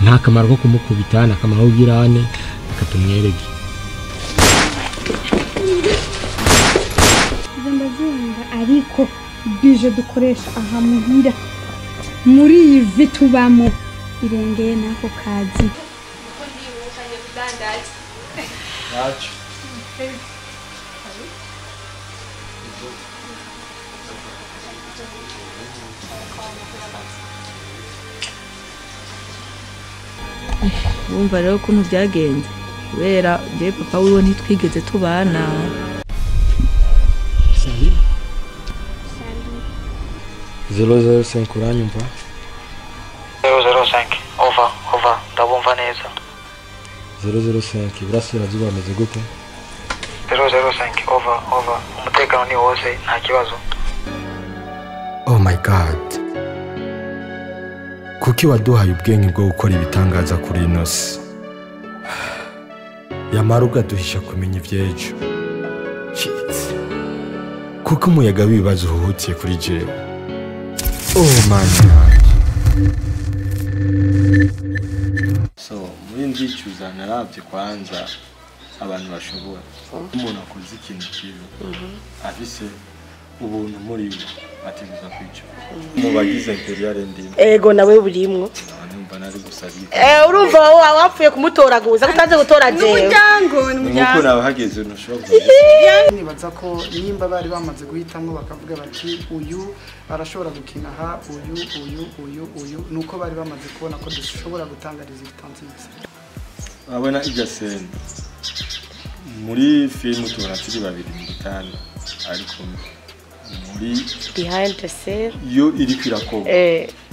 nta kamaro ko kumukubita nta kamaro ugirane akatumwereke ndabyumva ariko bije dukoresha aha muhira muri ivi tubamo irengeye nako kazi ko ndibukanye kudandaza yacu wumva rero ukuntu byagenze kubera je papa wiwe ntitwigeze tubana. Sali 005 uranyumva 005 over ndabumva neza 005 burasirazuba ameze gute 005 over umutekano ni wose nta kibazo. Oh my god, kuki waduhaye ubwenge bwo gukora ibitangaza kuri ino si yamara ugaduhisha kumenya iby'ejo kuko umuyaga w'ibibazo uhuhutiye kuri jewe. Oh my god. So muri ndicuza narabye kwanza abantu bashobora umuntu akoze ikintu kibi afise ubuntu muri bo ateguza kwica mu bagize imperial ndimo ego nawe burimwo numva nari gusabika urumva wapfuye kumutoraguza kutanze gutora jewe nuko nabahageze ntushobora nibaza ko nimba bari bamaze guhitamwo bakavuga bati uyu arashobora gukina ha uyu nuko bari bamaze kubona ko dushobora gutangariza ibitanzitse abona igasene muri film tubona turi babiri mu gitanda ariko muri behind the scene yo iri kwirakoba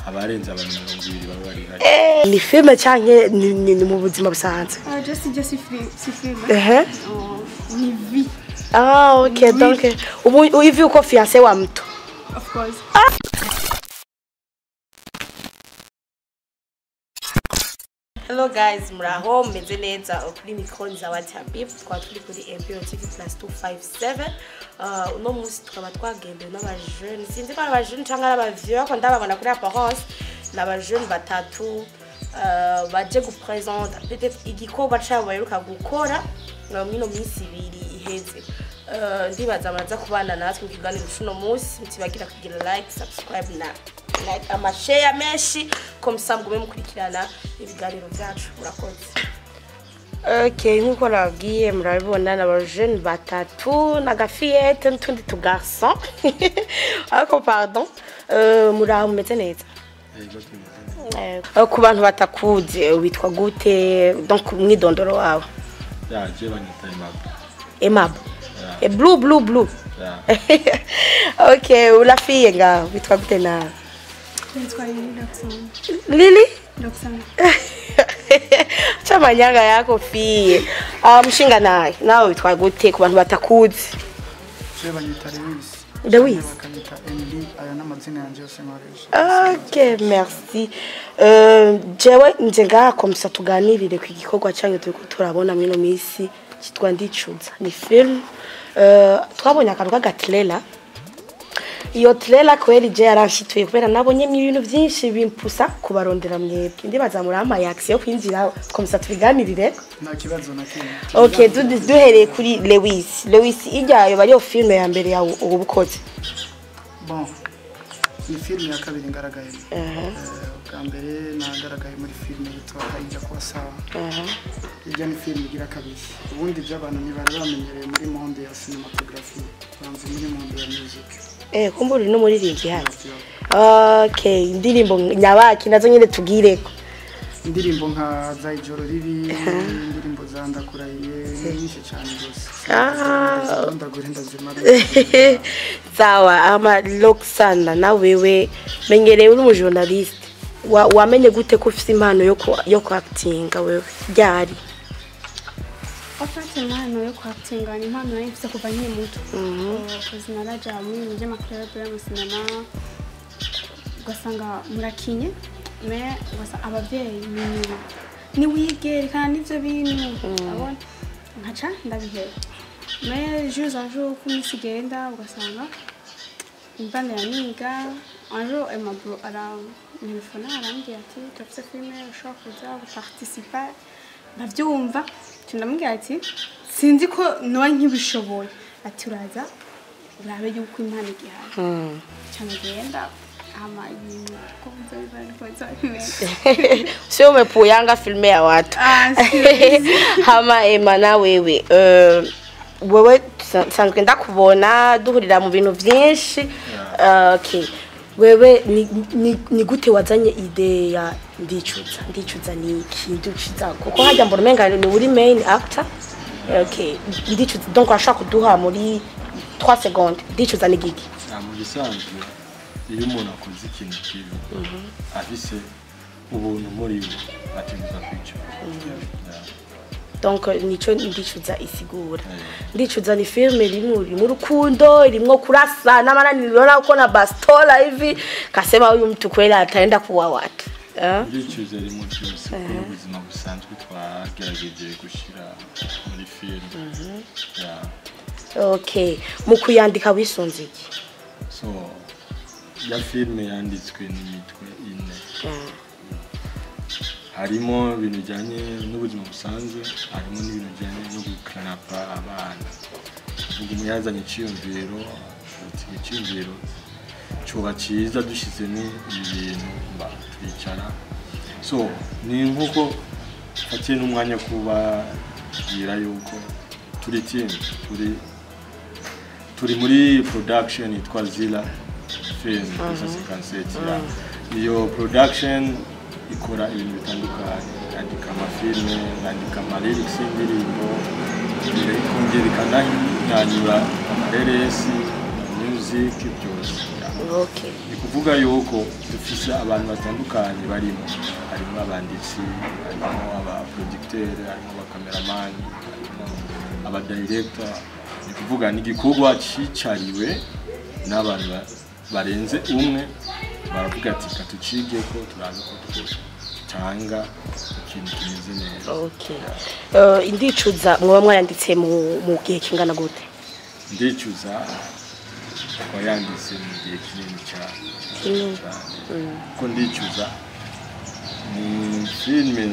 abarenze abantu 20 baba bari hari ni filme canke ni mu buzima busanzwe just film ni vie ok donc ubu hivi uko fiancé wa mtu of course. Hello guys, muraho meze neza kuri mikoni za WhatsApp twa turi kuri Imperial TV Plus 257 uno munsi tukaba twagendeye n'abajeune sinzi ko abajeune cyangwa abavieux ko ndababona kuri apparence n'abajeune batatu baje gupresenter peut-être igikorwa cyabo baheruka gukora mwino minsi ibiri iheze ndibaza muraza kubana natwe mu kiganiro cy'uno munsi mutibagira kugira like subscribe na like amashare menshi komsamgume mukurikirana ibiganiro byacu murakoze. Okay, nkuko nagiye murabibona n'abajeune batatu na gafiyete n'utundi tu garçon ako pardon muraho meze neza ku bantu batakuze witwa gute donc mwidondoro wawe je banyita Emab blue okay ulafiye nga witwa gute na Lily chamanyanga yako fiye mshinga nawe witwa gute ku bantu batakuze je banyita Lewis bakanyita MD aya n'amazina yanje yose nkoresha. Okay, merci. Jewe nje ngaha komisa tuganirire ku gikorwa cyanyu turiko turabona mwino misi kitwa ndicuza ni film twabonye akantu k'agatrailer iyo trailer kweli je yaranshituye kubera nabonye ibintu byinshi bimpusa kubarondera mwebwe ndibaza muri ama action kwinjira komisa tubiganirire Nta kibazo na kimwe. Okay, duhereye kuri Lewis ijyayo bari yo film ya mbere ya ubukoze Bon, ni film ya kabiri ngaragaye. Bwa mbere nagaragaye muri film yitwa Ijya kwa sawa. Ijya ni film igira kabiri. Ubundi by'abantu ni bari bamenyereye muri monde ya cinematography, banze muri monde ya music. Kumburi no muri ringi hano. Okay, indirimbo nyabaki nazo nyine tugireko. Indirimbo nka za ijoro ribi, indirimbo za ndakurahiye nyinshi cyane rwose. Ndagure ndazimara. Sawa ama Loxana na wewe mengereye uri mu journalist wamenye gute ko ufite impano yo actinga wewe byari Afite impano yo actinga ni impano yifite kuva nkiri muto kuzina raja mu by'amakuru ya sinema ugasanga murakinye me wasa abavyeyi ni wige kandi nivyo bintu abona nkaca ndabihera me juza jo kumisigenda ugasanga imbana ya niga un jour Aimable arambwira arambwira ati turafise filime ushobora kuza guparticipa ndavyumva ndamubwira ati sinzi ko noba nkibishoboye ati uraza urabe yuko impano igihari cyane genda ama ibintu ko sio umepuyanga filme ya watu hama Emana wewe wewe sanzwe ndakubona duhurira mu bintu byinshi okay wewe ni gute wazanye ide ya ndicuza ni ikintu kiza kuko hajya mbona menga ni uri main actor okay ndicuza donc urashaka kuduha muri 3 secondes ndicuza ni gigi mu gisanzwe iyo umuntu akoze ikintu kibi afise ubuntu muri we ategereza kwicara donc nico ndicuza isigura ndicuza ni filme rimwe rukundo irimwo kurasa n'amananiro nako na bastola hivi kasema huyu mtu kweli ataenda kuwa watu ndicuza rimwe cyose ku buzima busanzwe twagerageje gushira muri filme okay mu kuyandika wisunze iki so ya filme yanditswe n'imitwe ine harimo ibintu bijyanye n'ubuzima busanzwe harimo n'ibintu bijyanye no gukanapa abana ubwo umuyazanye icyiyumviro cyuba cyiza dushyizemo ibintu twicara so ni nk'uko fatiye n'umwanya kubabwira yuko turi team turi muri production yitwa Zila film concept iyo production ikora ibintu bitandukanye yandika amafilme yandika amalyrics y'indirimbo ikongera ikanahindura amareresi music byose okay ni kuvuga yuko dufise abantu batandukanye barimo harimo abanditsi harimo abaproducteur harimo abacameraman harimo abadirector ni kuvuga ni gikorwa cicariwe n'abantu barenze umwe baravuga ati katucige ko turaza ko tutanga ikintu kimeze neza okay indicuza mwa mwanditse mu gihe kingana gute ndicuza twayanditse mu gihe kinini cyane ko ndicuza ni filme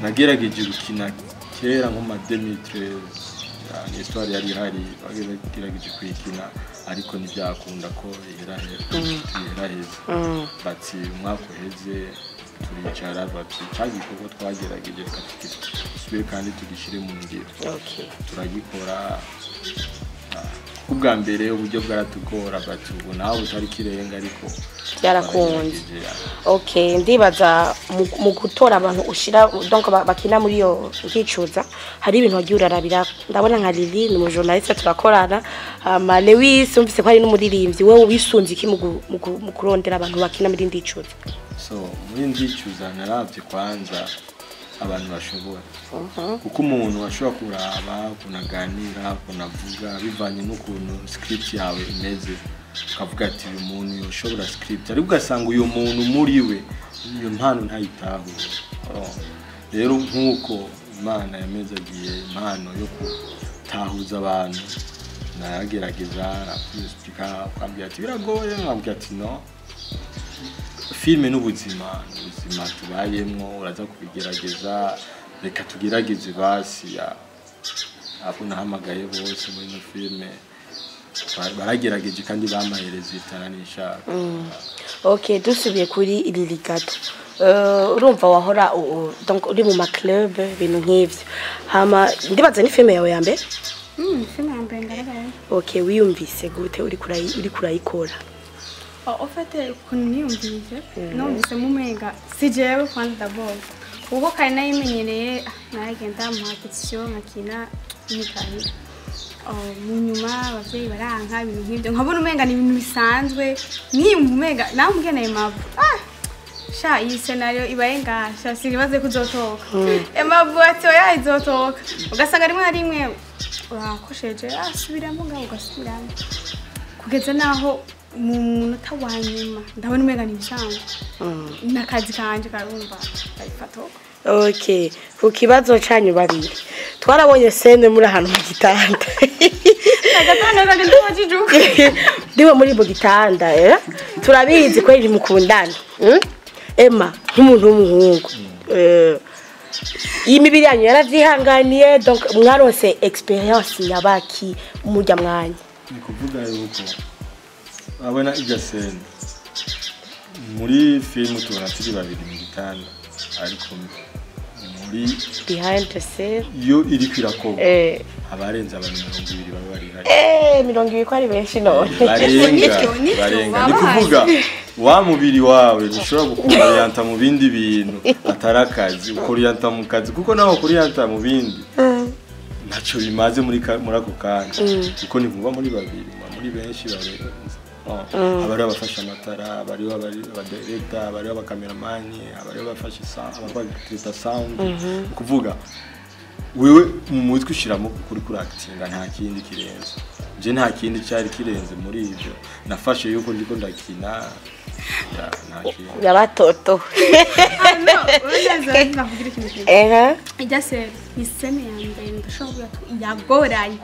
nagerageje gukina kera nko ma 2013 ni histoire yari hari bagerageje kwikina ariko ntibyakunda ko iraheze bati umwaka uheze turicara bati cyagikoko twagerageje tukisubire kandi tugishire mu ngiro turagikora ubwa mbere uburyo bwaratugora bati ubu nawe utari kirenga ariko byarakunze okay ndibaza mu gutora abantu ushira donc bakina muri yo nkicuza hari ibintu wagiye urarabira ndabona nka Lili ni mu journaliste turakorana ama Lewis umvise ko ari n'umuririmbyi wewe wisunze iki mu kurondera abantu bakina muri ndicuza so muri ndicuza naravye kwanza abantu bashobora kuko umuntu ashobora kuraba kunaganira kunavuga bivanye n'ukuntu script yawe imeze ukavuga ati uyu muntu yoshobora script ariko ugasanga uyu muntu muri we iyo mpano ntayitaho rero nk'uko Imana yamezagiye impano yo gutahuza abantu naragerageza nakwishika kwambia ati biragoye nkambya ati no filme n'ubuzima tubayemo uraza kubigerageza reka tugerageze basi ya apo nahamagaye bose muri no filme baragerageje kandi bamahereza itananisha okay dusubiye kuri Lili gato urumva wahora donc uri mu ma club bintu nk'ivyo hama ndibaza ni filme yawe ya mbere filme ya mbere ngaragaye okay wiyumvise gute uri kurayikora en fait kuniyumvise numvise mu mega sijewe kwanza d'abord uko kari nayimenyereye naragenda mu competition nkakina n'ikari mu nyuma abavyeyi baranka ibintu nk'ibyo nkabona umenga ni ibintu bisanzwe niyumva umenga namubwiye Aimable sha iyi scenario ibaye ngasha siribaze kuzotoka Aimable ati oya izotoka ugasanga rimwe na rimwe urakosheje asubiramo ngaho ugasubiramo kugeza naho mu munota wa nyuma ndabona umenga ni bisanzwe nakazi kanje karumva arifatoka okay ku kibazo cyanyu babiri twarabonye scene muri ahantu mu gitanda nagatanga kandi ndabajijuka ndiwe muri mu gitanda turabizi ko iri mukundana Emma nk'umuntu w'umuhungu iyi mibiri yanyu yaravyihanganiye donc mwarose experience yabaki mujya mwanya ni kuvuga yuko abona ijya scene muri film tubona turi babiri mu gitanda ariko muri behind the scene iyo iri kwirakoba abarenze abantu 200 baba bari hari 200 ko ari benshi none barenga ni kuvuga wa mubiri wawe ushobora gukoriyanta mu bindi bintu atarakazi ukoriyanta mu kazi kuko naho ukoriyanta mu bindi ntacyo bimaze muri ako kanya kuko nivuga muri babiri muri benshi barenga abari abafasha amatara abari abadirector abari abakameramani abari abafasha sound kuvuga wewe mu mutwe ushiramo kuri actinga nta kindi kirenze je nta kindi cyari kirenze muri ivyo nafashe yuko ndiko ndakina yabatoto ijase ni scene ya mbere ndashobora yagoranye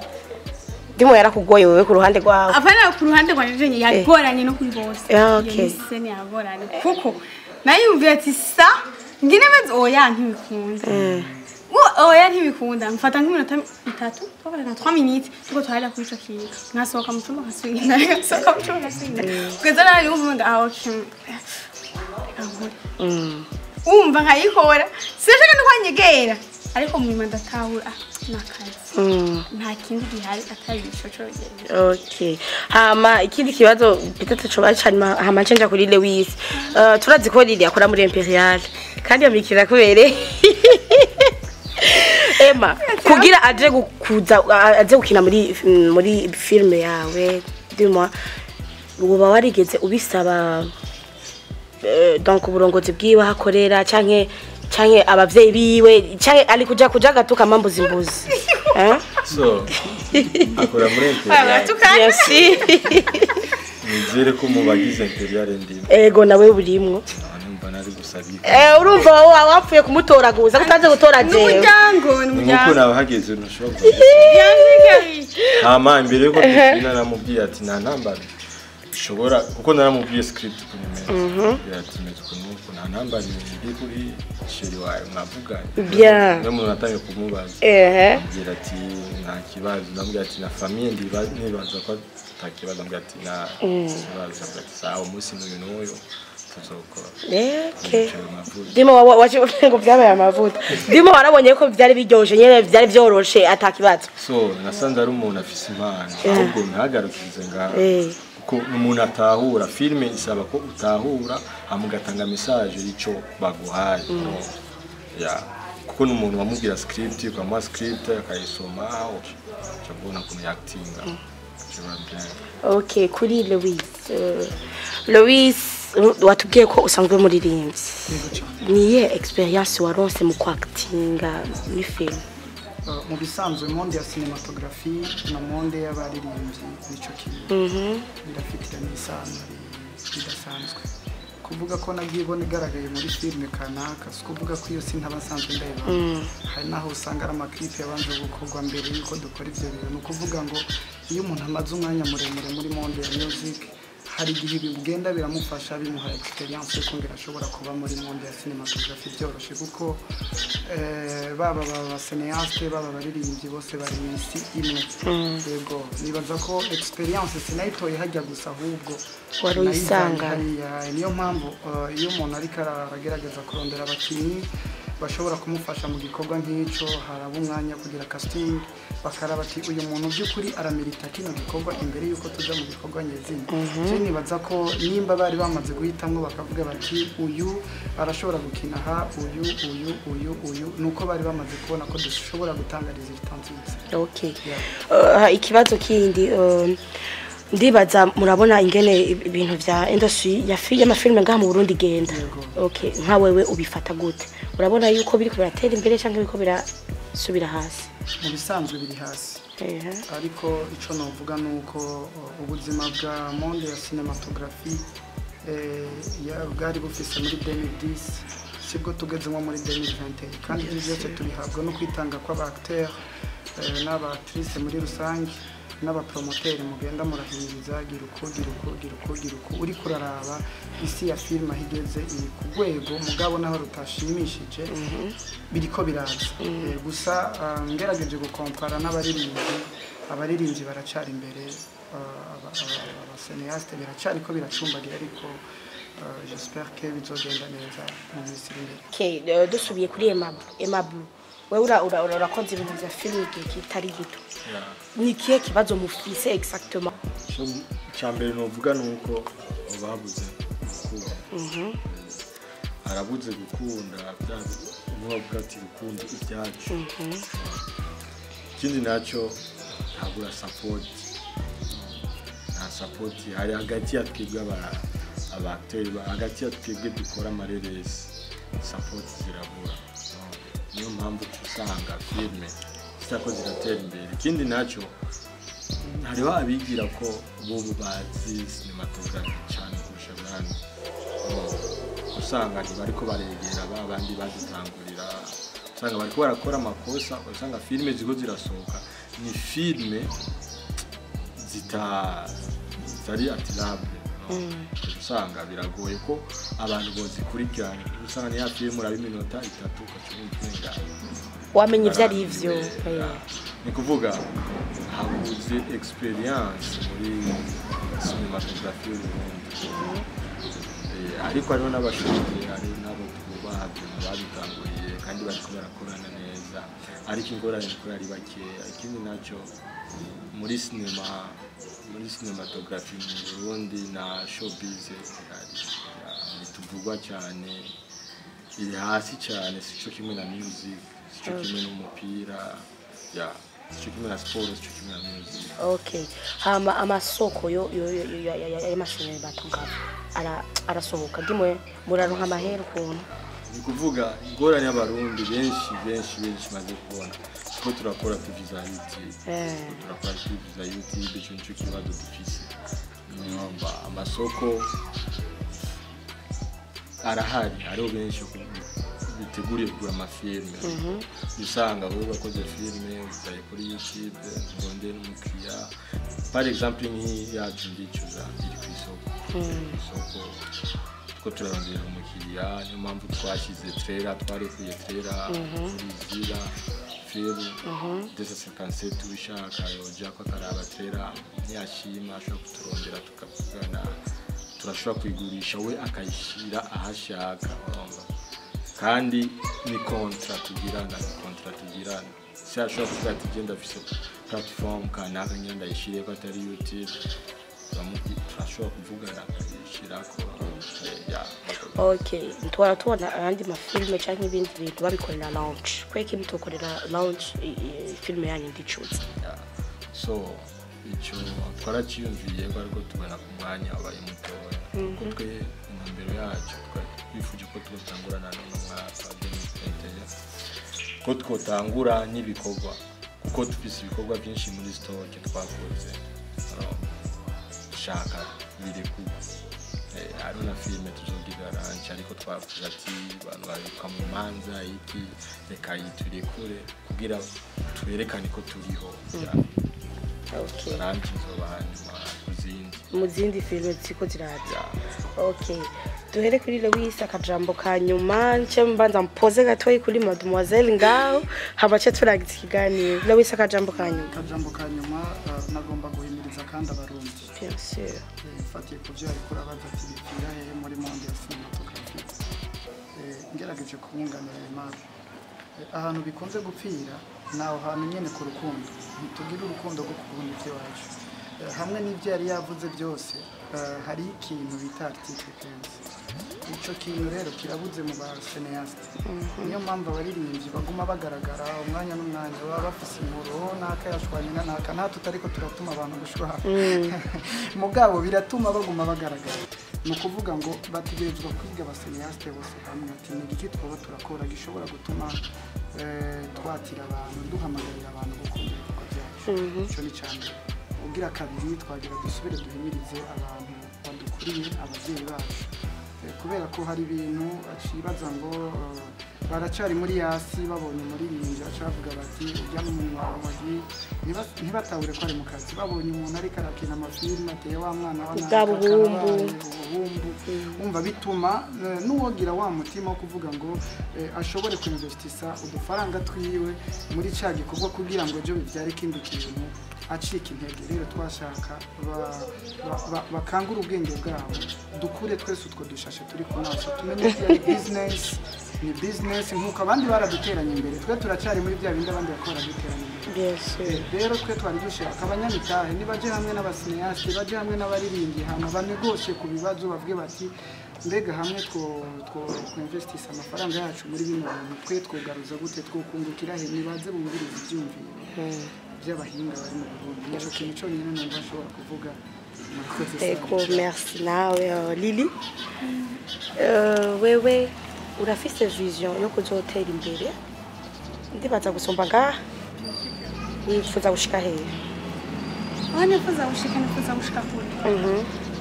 ndimo yarakugoye wewe ku ruhande rwawe apana ku ruhande rwanje yagoranye no kuri bose okay scene yagoranye kuko nayumviye ati sa ngine meze oya ntibikunda oya ntibikunda mfata nk'iminota 3 twabana na 3 minutes tuko twahera kuri ico kintu nasohoka mu cyumba nkasubira ngasohoka mu cyumba nkasubira kugeza nari umva okay umva nkayikora sishaka no kwanyegera ariko mu imanda tawura nakazi nta kindi gihari atari icoco rugende okay hama ikindi kibazo bitatu cyo bacanye hama cenja kuri Lewis turazi ko Lily akora muri Imperial kandi yamikira kubere Emma kugira aje gukina muri filme yawe dis-moi uba warigeze ubisaba donc uburongozi bwiwe hakorera canke abavyeyi biwe canke ali kuja gatuka mambuzi mbuzi so akora muri Imperial yes nizere ko mubagize Imperial ndimo ego nawe burimwo nari gusabika urumva wapfuye kumutoraguza kutanze gutora jewe nuko nabahageze ntushobora hama imbere yuko dukina namubwiye ati nta ntambara ushobora kuko naramubwiye script kunyemeza yatimeze kunuko nta ntambara iri kuri sheri wawe mwavuganye bien no umuntu atangiye kumubaza agira ati nta kibazo ndambwira ati na famille nibaza ko atakibazo ndambwira ati na kibazo ati sawa umunsi n'uyu okay Dimo waje ngo byabaye amavuta Dimo warabonye ko byari biryoje nyene byari byoroshe atakibazo so nasanze ari umuntu afise impano ahubwo ntagarukize ngaho kuko umuntu atahura filme isaba ko utahura amugatanga message yico baguhaye kuko n'umuntu wamubwira script ukamuha script akayisoma cyabona ko actinga okay kuri Lewis watubwiye ko usanzwe muririmbyi niye experience waronse mu kwactinga muri film mu bisanzwe monde ya cinematography na monde y'abaririmbyi nico kintu ndafitiranye isano bidasanzwe kuvuga ko nagiye ibona igaragaye muri filme kanaka kuvuga ko iyo sintabasanzwe ndeba hari naho usanga ari amaclip yabanje gukorwa mbere yuko dukora ivyo bintu kuvuga ngo iyo umuntu amaze umwanya muremure muri monde ya music hari igihe bigenda biramufasha bimuha experience yo kongera ashobora kuba muri monde ya cinematography byoroshe kuko baba cineaste baba baririmbyi bose bari mu isi imwe yego nibaza ko experience sinayitoye hajya gusa ahubwo wari uyisanga niyo mpamvu iyo umuntu ariko aragerageza kurondera abakinnyi bashobora kumufasha mu gikorwa nk'ico haraba umwanya kugira casting bakaraba ati uyu muntu by'ukuri aramerita kino gikorwa imbere yuko tuja mu gikorwa nyezina je nibaza ko nimba bari bamaze guhitamwe bakavuga bati uyu arashobora gukina ha uyu nuko bari bamaze kubona ko dushobora gutanga resultat nziza okay ikibazo kindi ndibaza murabona ingene ibintu vya industry ya y'amafilme ngaha mu Burundi genda okay nka wewe ubifata gute urabona yuko biri kubiratera imbere cyangwa biko birasubira hasi mu bisanzwe biri hasi ariko ico novuga nuko ubuzima bwa monde ya cinematography bwari bufise muri 2010 sibwo tugezemo muri 2021 kandi ibi byose tubihabwa no kwitanga kw'aba acteurs n'aba actrices muri rusange n'abapromoteri mugenda murahimiriza gira uko uri kuraraba isi ya filime ahigeze iri ku rwego mugabo naho rutashimishije biriko biraza gusa ngerageje gukompara n'abaririmbyi baracari imbere abaseneaste biracari ko biracumbagira ariko j'espère que bizogenda neza mu minsi iri imbere. Okay, dusubiye kuri Aimable wewe urakoze ibintu bya filime kitari gito ni kihe kibazo mufise exactement? Cyambere novuga nuko babuze gukunda arabuze gukunda n'uwavuga ati gukunda ibyacu ikindi nacyo ntabura support hari hagati ya twebwe abateri hagati ya twebwe dukora amareresi support zirabura niyo mpamvu usanga filime zitako ziratera imbere ikindi nacyo hariho abigira ko bo bazi cinematography cyane kurusha abandi usanga ntibariko baregera abandi badutangurira usanga bariko barakora amakosa usanga filime zigo zirasohoka ni filime zitari atirable usanga biragoye ko abantu bozikurikirana usanga ni ya filime urabi minota 3 ukacumva wamenye ivyo ari ivyo ni kuvuga habuze experience muri cinematography ariko hariho n'abashoboye hari n'abo babitanguriye kandi bariko barakorana neza ariko ingorane ko ari bake ikindi nacyo muri cinematography mu Burundi na showbiz bituvugwa cyane iri hasi cyane sico kimwe na music sico kimwe n'umupira sico kimwe na sport sico kimwe na music. Okay, hama amasoko yo y'amashanyarazi batunga arasohoka dimwe muraronka amahera ukuntu ni kuvuga ingorane y'abarundi benshi maze kubona ko turakora tugiza YouTube turakora tugiza YouTube cyo kibazo dufise nyamba amasoko arahari ariho benshi biteguriye kugura amafilme usanga bo bakoze filme uzaye kuri YouTube ngonde n'umukiriya par exemple nk'iyi yacu ndicuza iri ku isoko ko turarondera umukiriya niyo mpamvu twashyize trailer twarekuye trailer kuri Zira film desa 57 ubishaka yoja ko karaba trailer ntiyashima ashobora kuturondera tukavugana turashobora kuyigurisha we akayishira ahashaka kandi ni contract tugirana si ashobora kuvuga ati genda afise platform kanaka ngenda yishire ko atari YouTube turashobora kuvugana yishirako Okay, tubona abandi mafilme cyangwa ibindi bintu babikorera launch kweke bitokorera launch filme yanyu ndicuza so icyo twaraciyumviye ariko tubona ku mwanya wabaye mutoya kuko twe intumbero yacu twifuje ko twotangurana n'umwaka wa 2021 ko twotangura n'ibikorwa kuko dufise ibikorwa byinshi muri stock twakoze shaka biri aruna filme tuzogira ranch ariko twavuga ati abantu barika mu manza iki reka yituri kure kugira twerekane ko turiho okay ranch zobahanyuma mu zindi filme ziko ziraza okay duhere kuri Lewis akajambo ka nyuma nce mbanza mpoze gatoyi kuri mademoiselle ngaho habace turagize ikiganiro Lewis akajambo ka nyuma nagomba guhimiriza kandi abarundi bien sûr fatiye kujya ariko abaza ati bipira muri monde ya cinematography ngerageje kubunganira Imana ahantu bikunze gupfira naho hantu nyene ku rukundo ntitugira urukundo rwo kubona ibyo wacu hamwe n'ibyo yari yavuze byose hari ikintu bita article 15 ico kintu rero kirabuze mu ba cineaste niyo mpamvu abaririmbyi baguma bagaragara umwanya n'umwanya baba bafise inkuru n'akayashwanye nta tutariko turatuma abantu gushwara mugabo biratuma baguma bagaragara no kuvuga ngo bategerezwa kwiga aba cineaste bose hamwe ati ni iki twaba turakora gishobora gutuma twatira abantu duhamagarira abantu gukunda ibikorwa byacu cyo ni cyane ugira kabiri twagira dusubire duhimirize abantu badukuriye abavyeyi bacu kubera ko hari ibintu acibaza ngo baracari muri yasi babonye muri ninja bacavuga bati ujya mu munwa w'amagi ntibatahure ko ari mu kazi babonye umuntu ariko arakina amafilime ateye wa mwana ubuhumbu umva bituma n'uwogira wa mutima wo kuvuga ngo ashobore kuinvestisa udufaranga twiwe muri ca gikorwa kugira ngo ejo bibyare ikindi kintu acika intege rero twashaka bakangura ubwenge bwabo dukure twese utwo dushashe turi ku maso tumenye ko ari business nk'uko abandi baraduteranye imbere twe turacari muri bya bindi abandi bakora duteranye imbere rero twe twari dushaka abanyamitahe nibaje hamwe n'abasineyaste baje hamwe n'abaririmbyi hama banegoshe ku bibazo bavuge bati mbega hamwe two investisa amafaranga yacu muri bino bintu twe twogaruza gute twokungukira he nibaze bumviriza ibyumviro by'abahinga bari mu Burundi nico kintu cyo nyine numva ashobora kuvuga eko merci nawe Lily wewe urafise vision yo kuzotera imbere ndibaza gusumba ngaha wifuza gushika hehe nifuza gushika kure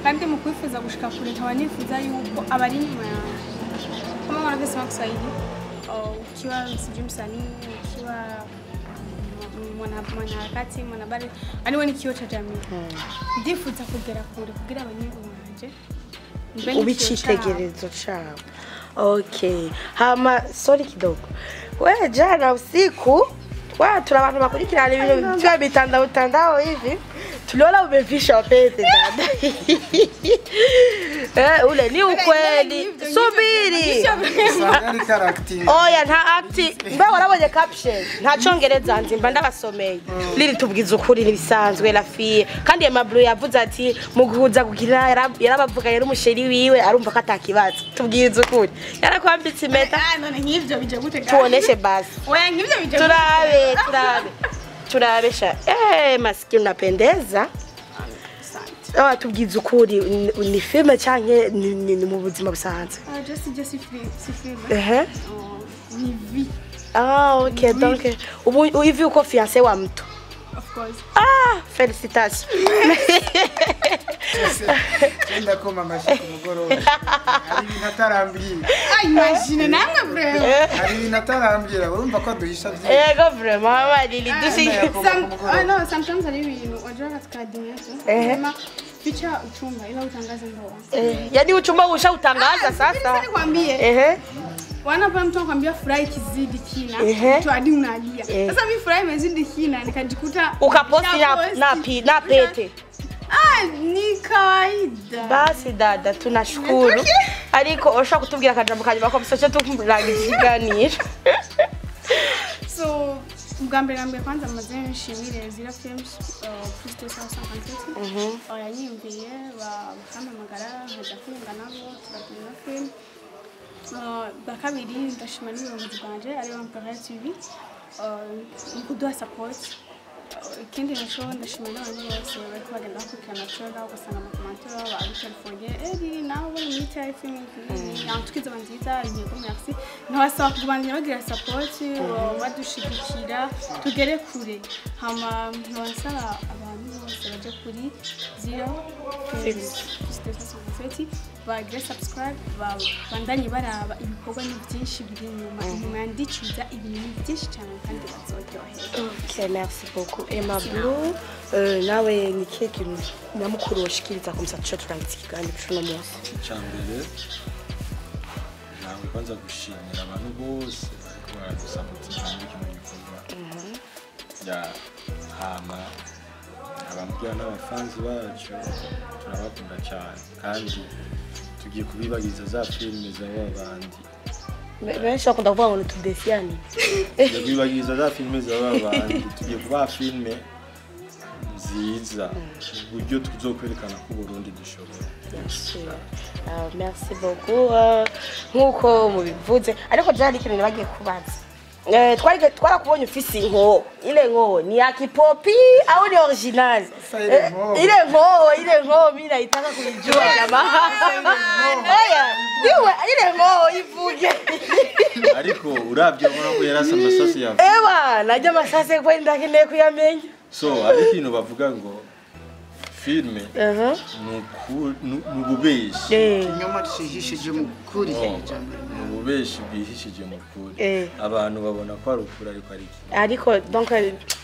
kandi mu kwifuza gushika kure nkaba nifuza yuko abari inyuma yanjye kama wanavyosema Kiswahili ukiwa msiji msanii ukiwa mwanaharakati mwanahabari ani wewe ni kioo cha jamii ndifuza kugera kure kugira abanyarwanda banje ubicitegerezo chao. Okay. Hama sorry kidogo. Wewe jana usiku tuna watu makurikirana ibintu bya bitandao hivi. Tuliona umevisha pete dada. Ule ni ukweli. Subiri. Sagari character. Oya nta acti. Mbe warabonye caption. Nta congereza nzimba ndabasomeye. Lili tubwiza ukuri nibisanzwe la fille. Kandi ya mablu yavuze ati muguhuza gukina yarabavuga yari umusheri wiwe arumva ko atakibaza. Tubwiza ukuri. Yarakwambitse impeta. None nk'ivyo bije gute gato. Tuoneshe basi. Oya nk'ivyo bije. Turabesha. Maskini unapendeza. Tubwiza ukuri ni filme canke ni mu buzima busanzwe. Just filme. Ni vie. Okay, donc ubu hivi uko fiancé wa mtu. Of course. Félicitations. Nda koma mashiko mugoroba. Ari binatarambira. Imagine namwe bro. Ari binatarambira urumva ko duhisha vye. Ego vraiment Lili no, sometimes ari ibintu wajua katika dunia yetu. Kama picha uchumba ila utangaza ndoa. Yaani uchumba ushautangaza sasa. Sasa nikwambie. Wanapa mtu akwambia furahi kizidi kina, mtu hadi unalia. Sasa mimi furahi imezidi kina nikajikuta ukaposti na pete. Ni kawaida. Basi dada tunashukuru. Ariko osha kutubwira akajambo kanyuma ko bisoce tukurangiganira. So mugambere kwanza mazeni nshimire Zira Films Christo South Africa. Yanyimbiye bakamamagara nkaja kwinga nabo turakina film. Bakabiri ndashima n'ubuyobozi bwanje ari Empire TV kuduha support ikindi nasho ndashima n'abantu bose bariko bagenda bakurikirana channel ugasanga mu commentaire ba California nawe muri film yantukiza banziza yego merci nabasaba kubandanya bagira support badushigikira tugere kure hama nabasaba abantu bose baje kuri Zira Films bagire subscribe bandanye baraba ibikorwa ni byinshi biri nyuma yandicuza ibintu byinshi cyane kandi bazoryohera. Okay, merci beaucoup. Emma Blue nawe ni keke nyamukuru washikiriza kumsatisha turangitse kiganiro cy'uno munsi. Cyambere nawe kwanza gushimira abantu bose bariko baradusapotira muri kino gikorwa. Ya hama abambwira n'abafanzi bacu turabakunda cyane kandi tugiye kubibagiza za filime z'abandi. Benshi bakunda kuvuga ngo tudefiyani. Tugiye za filime z'abandi tugiye kuba filime nziza uburyo tuzokwerekana ko Burundi dushobora. Merci beaucoup. Nkuko mubivuze ariko jari kintu bagiye kubaza. Twarakubonye ufise inko ile nko ni ya kipopi au ni original ile nko mimi naitaka kuijua jamaa diwe ile nko ivuge ariko uravye ubona ko yarasa amasase yawe najya amasase kwenda kine kuyamenya so ari kintu bavuga ngo filime ni ububeshi inyuma rishihishije mu kuri ni ububeshi bwihishije mu kuri abantu babona ko ari ukuri ariko donc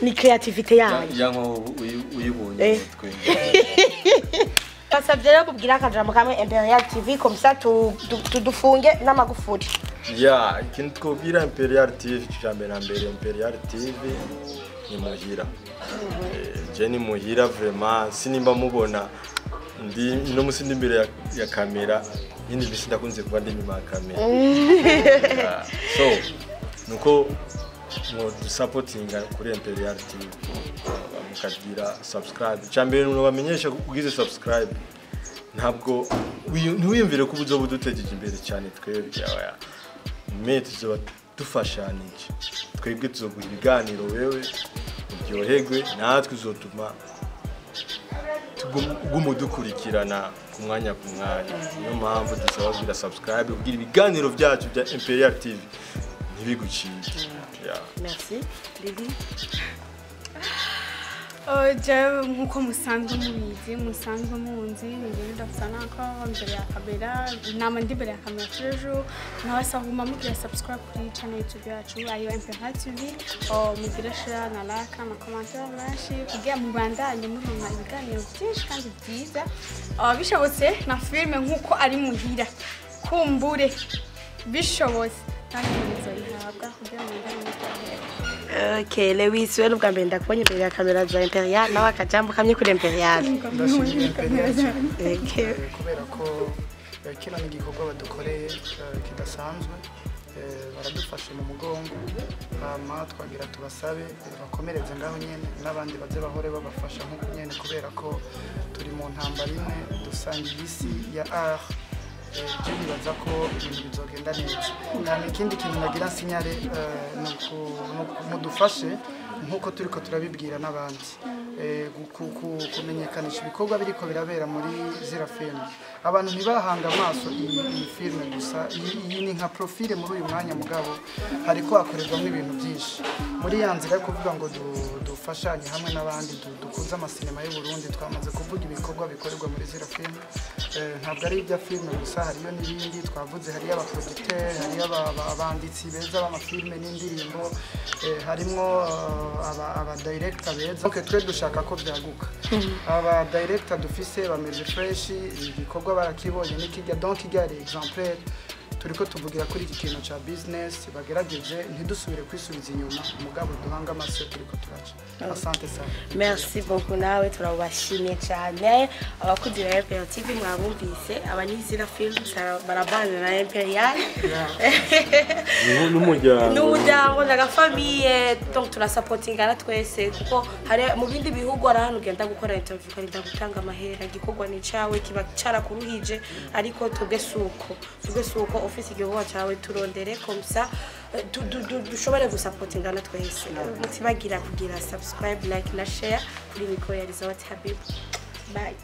ni creativité yayo yanko uyibonye mutwe basabye rero kubwira akajambo kamwe Imperial TV comme ça tudufunge n'amagufuri ikintu twubwira Imperial TV cyambe na mbere Imperial TV ni muhira je ni muhira vraiment sinimba mubona ndi no musindi imbere ya kamera yindi bisi ndakunze kuba ndi nyuma ya kamera so nuko mo supportinga kuri Imperial TV mukagira subscribe cyambere no bamenyesha kugize subscribe ntabwo ntiwiyumvire ko ubuzo budutegeje imbere cyane twebwe mate zo dufashanije twebwe tuzoguha ibiganiro wewe uryoherwe natwe uzotuma tugumudukurikirana ku mwanya niyo mpamvu dusaba kugira subscribe kugira ibiganiro byacu bya Imperial TV ntibigucike merci Lily jewe nkuko musanzwe mubizi musanzwe munzi nibyo ndafisa nako mbere ya kamera nama ndi mbere ya kamera ejo nabasaguma mugira subscribe kuri channel YouTube yacu ayo Imperial TV mugira share na like na commentaire menshi kugira mu bandanye murumva ibiganiro byinshi kandi byiza bishobotse na filme nkuko ari muhira kumbure bishobotse kandi muzoyihabwa kugira ngo Okay, Lewis, wewe ubwa mbere ndakubonye imbere ya kamera za Imperial nawe akajambo kamye kuri Imperial. Kubera ko kino ni igikorwa badukoreye kidasanzwe baradufashe mu mugongo hama twagira tubasabe bakomereze ngaho nyene n'abandi baze bahore babafasha nkuko nyene kubera ko turi mu ntambara imwe dusangiye isi ya art nibaza ko ibintu bizogenda neza kandi ikindi kintu nagira sinyare mudufashe nkuko turiko turabibwira n'abandi kumenyekanisha ibikorwa biriko birabera muri Zira Film abantu ntibahanga amaso iyi filme gusa iyi ni nka profile muri uyu mwanya mugabo hariko hakorerwamo ibintu byinshi muri yanzira yo kuvuga ngo dufashanye hamwe n'abandi dukuza amasinema y'u Burundi twamaze kuvuga ibikorwa bikorerwa muri Zira Film ntabwo ari ibya filme gusa hariyo n'ibindi twavuze hariyo abaproducteur hariyo abanditsi beza b'amafilme n'indirimbo harimo aba director beza twe dushaka ko byaguka aba director dufise bameze fresh igikorwa barakibonye nikijya donc igare exemplaire turiko tuvugira kuri iki kintu cha business bagerageje ntidusubire kwisubiza inyuma umugabo duhanga amaso turiko turaca asante sana merci beaucoup nawe turabashimye cyane abakuzi ba Imperial TV mwabumvise abanizira film barabana na Imperial n'umuryango na famille donc turasupportingana twese kuko hari mu bindi bihugu arahanu genda gukora interview kandi gutanga amahera gikorwa ni cawe kiba cara kuruhije ariko twebwe suko office igihugu cyawe turondere comme ça dushobore gusupportingana twese mutibagira kugira subscribe like na share kuri mikoro ya Rizawati Habib bye